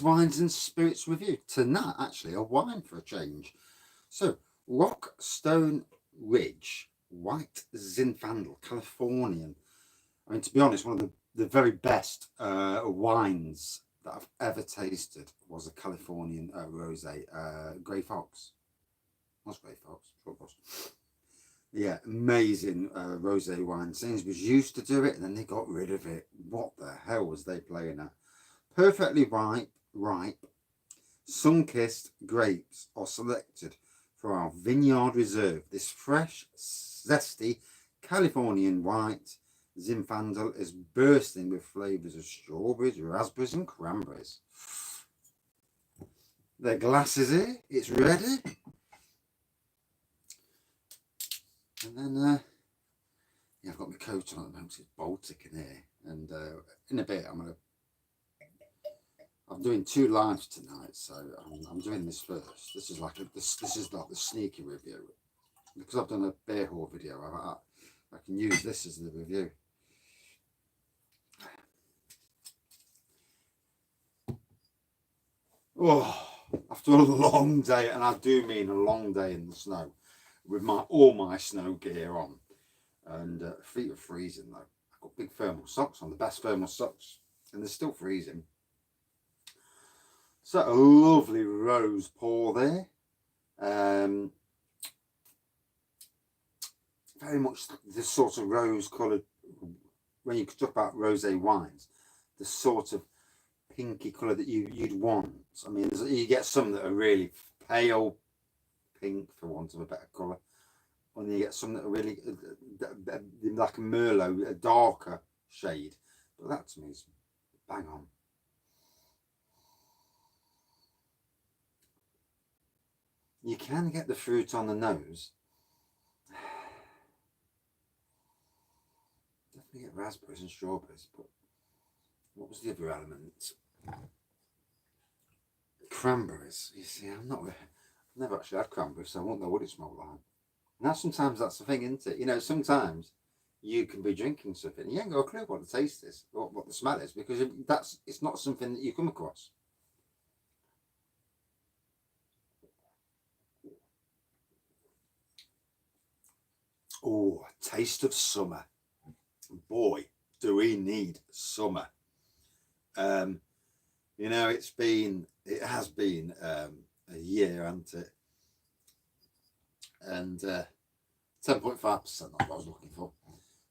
Wines and spirits review. Tonight, actually, a wine for a change. So, Rockstone Ridge White Zinfandel, Californian. I mean, to be honest, one of the very best wines that I've ever tasted was a Californian rosé, Grey Fox. What's Grey Fox? What was? Yeah, amazing rosé wine. Sainsbury's used to do it, and then they got rid of it. What the hell was they playing at? Perfectly ripe, sun-kissed grapes are selected for our vineyard reserve. This fresh, zesty Californian white Zinfandel is bursting with flavours of strawberries, raspberries, and cranberries. The glass is here. It's ready. And then, yeah, I've got my coat on at the moment. It's Baltic in here. And in a bit, I'm doing 2 lives tonight, so I'm doing this first. This is like the sneaky review, because I've done a beer haul video. I can use this as the review. Oh, after a long day, and I do mean a long day in the snow, with all my snow gear on, and feet are freezing though. I've got big thermal socks on, the best thermal socks, and they're still freezing. So a lovely rose pour there. Very much this sort of rose coloured, when you talk about rosé wines, the sort of pinky colour that you'd want. I mean, you get some that are really pale pink, for want of a better colour, and you get some that are really like a Merlot, a darker shade. But that to me is bang on. You can get the fruit on the nose. Definitely get raspberries and strawberries, but what was the other element? Cranberries. You see, I've never actually had cranberries, so I won't know what it smells like. Now, sometimes that's the thing, isn't it? You know, sometimes you can be drinking something and you ain't got a clue what the taste is or what the smell is, because it's not something that you come across. Oh, taste of summer. Boy, do we need summer. You know, it has been a year, hasn't it? And 10.5%, that's what I was looking for.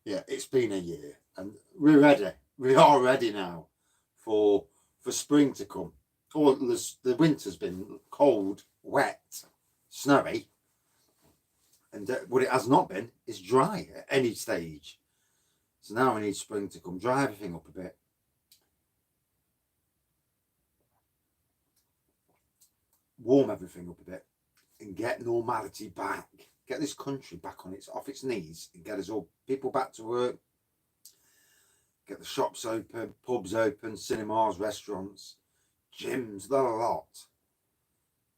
Yeah, it's been a year, and we're ready. We are ready now for spring to come. Or the winter's been cold, wet, snowy, and what it has not been is dry at any stage. So now we need spring to come, dry everything up a bit. Warm everything up a bit and get normality back. Get this country back off its knees and get us all people back to work. Get the shops open, pubs open, cinemas, restaurants, gyms, the lot.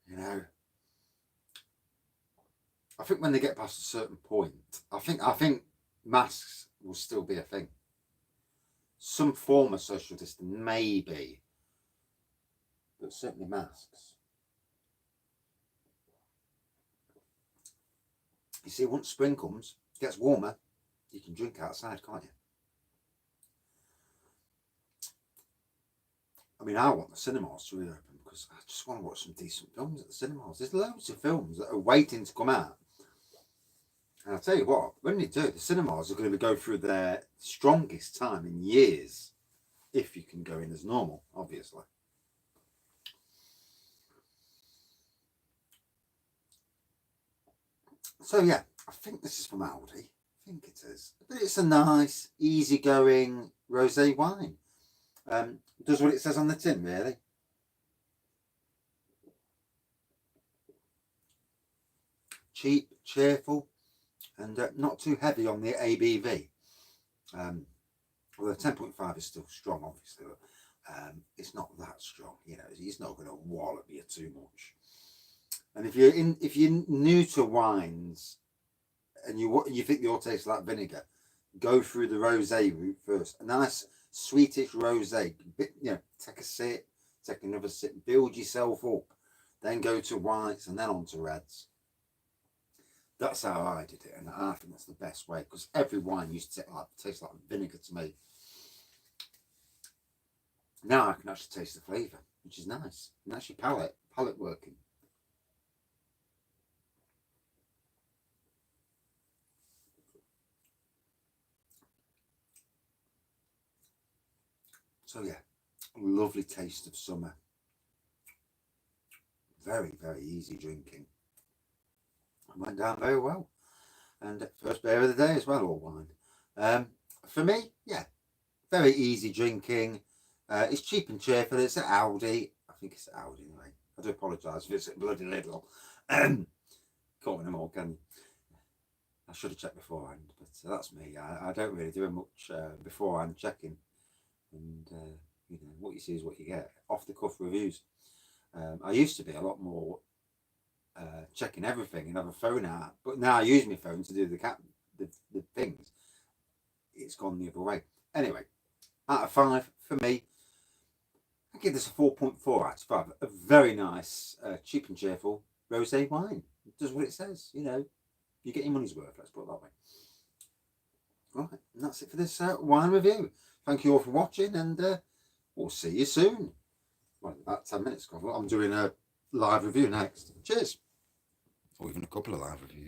You know, I think when they get past a certain point, I think masks will still be a thing. Some form of social distancing, maybe, but certainly masks. You see, once spring comes, it gets warmer, you can drink outside, can't you? I mean, I want the cinemas to reopen because I just want to watch some decent films at the cinemas. There's loads of films that are waiting to come out. And I'll tell you what, when they do, the cinemas are going to go through their strongest time in years, if you can go in as normal, obviously. So yeah, I think this is from Aldi. I think it is. But it's a nice, easygoing rosé wine. Does what it says on the tin, really. Cheap, cheerful, and not too heavy on the ABV. Although 10.5 is still strong, obviously, but it's not that strong. You know, it's not going to wallop you too much. And if you're new to wines and you think they all taste like vinegar, go through the rosé route first. A nice sweetish rosé, you know, take a sip, take another sip, build yourself up, then go to whites and then on to reds. That's how I did it, and I think that's the best way, because every wine used to taste like vinegar to me. Now I can actually taste the flavour, which is nice, and actually palate working. So yeah, lovely taste of summer. Very, very easy drinking. It went down very well. And first beer of the day as well, all wine. For me, yeah, very easy drinking. It's cheap and cheerful. It's at Aldi. I think it's at Aldi anyway. I do apologise if it's at bloody Lidl. Can't win them all, can you? I should have checked beforehand, but that's me. I don't really do much beforehand checking. And, you know, what you see is what you get. Off the cuff reviews. I used to be a lot more checking everything and have a phone out, but now I use my phone to do the things. It's gone the other way. Anyway, out of 5 for me, I give this a 4.4 out of 5. A very nice, cheap and cheerful rosé wine. It does what it says, you know. You get your money's worth, let's put it that way. Right, and that's it for this wine review. Thank you all for watching, and we'll see you soon. Well, about 10 minutes ago. I'm doing a live review next. Cheers. Or even a couple of live reviews.